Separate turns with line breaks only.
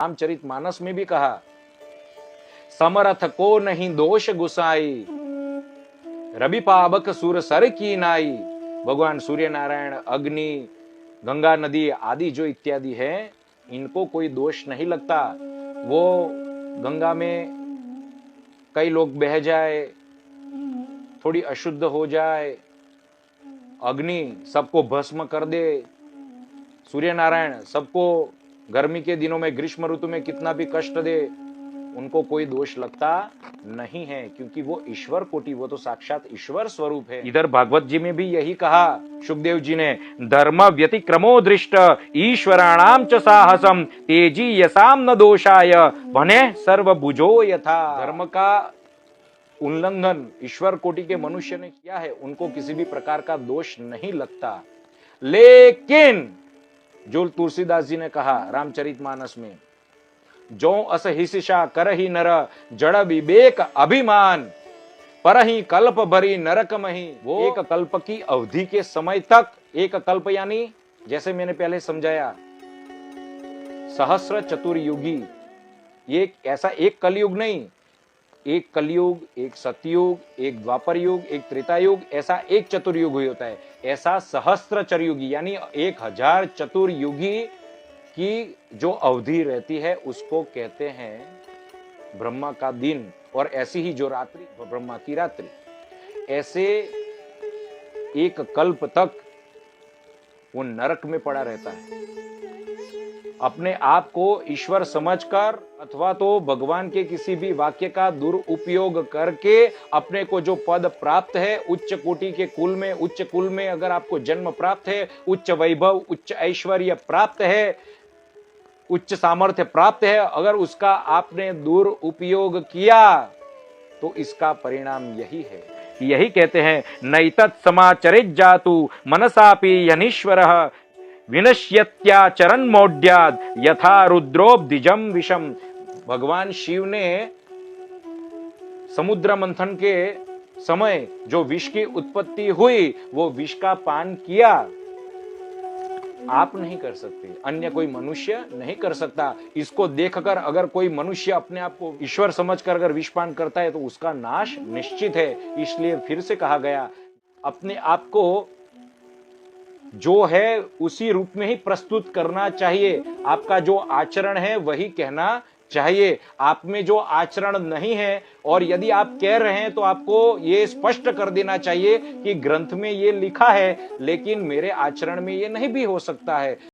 रामचरितमानस में भी कहा, समरथ को नहीं दोष गुसाई, रवि पावक सुर सर की नाई। भगवान सूर्य नारायण, अग्नि, गंगा नदी आदि जो इत्यादि है, इनको कोई दोष नहीं लगता। वो गंगा में कई लोग बह जाए, थोड़ी अशुद्ध हो जाए, अग्नि सबको भस्म कर दे, सूर्य नारायण सबको गर्मी के दिनों में, ग्रीष्म ऋतु में कितना भी कष्ट दे, उनको कोई दोष लगता नहीं है, क्योंकि वो ईश्वर कोटि, वो तो साक्षात ईश्वर स्वरूप है। इधर भागवत जी में भी यही कहा सुखदेव जी ने, धर्म व्यतिक्रमो दृष्ट ईश्वराणाम च साहसम तेजी यसाम न दोषाय भने सर्वभुजो यथा। धर्म का उल्लंघन ईश्वर कोटि के मनुष्य ने किया है, उनको किसी भी प्रकार का दोष नहीं लगता। लेकिन जो तुलसीदास जी ने कहा रामचरितमानस में, जो अस हिसिशा करहि नर जड़ विवेक अभिमान, परहि कल्प भरी नरक मही। वो एक कल्प की अवधि के समय तक, एक कल्प यानी जैसे मैंने पहले समझाया सहस्र चतुर्युगी, ये ऐसा एक कलयुग नहीं, एक कलयुग, एक सतयुग, एक द्वापर युग, एक त्रेता युग, ऐसा एक चतुर्युग होता है। ऐसा सहस्त्र चतुर्युगी यानी 1000 चतुर्युगी की जो अवधि रहती है उसको कहते हैं ब्रह्मा का दिन, और ऐसी ही जो रात्रि ब्रह्मा की रात्रि। ऐसे एक कल्प तक वो नरक में पड़ा रहता है। अपने आप को ईश्वर समझकर अथवा तो भगवान के किसी भी वाक्य का दुरुपयोग करके अपने को जो पद प्राप्त है, उच्च कोटि के कुल में, उच्च कुल में अगर आपको जन्म प्राप्त है, उच्च वैभव, उच्च ऐश्वर्य प्राप्त है, उच्च सामर्थ्य प्राप्त है, अगर उसका आपने दुरुपयोग किया तो इसका परिणाम यही है। यही कहते हैं, नैतत् समाचरित जातु मनसापि यनीश्वरः विनश्यत्याचरन् मौढ्याद् यथा रुद्रोब्धिजम विषम। भगवान शिव ने समुद्र मंथन के समय जो विष की उत्पत्ति हुई, वो विष का पान किया। आप नहीं कर सकते, अन्य कोई मनुष्य नहीं कर सकता। इसको देखकर अगर कोई मनुष्य अपने आप को ईश्वर समझकर अगर विषपान करता है तो उसका नाश निश्चित है। इसलिए फिर से कहा गया, अपने आप को जो है उसी रूप में ही प्रस्तुत करना चाहिए। आपका जो आचरण है वही कहना चाहिए। आप में जो आचरण नहीं है, और यदि आप कह रहे हैं तो आपको ये स्पष्ट कर देना चाहिए कि ग्रंथ में ये लिखा है, लेकिन मेरे आचरण में ये नहीं भी हो सकता है।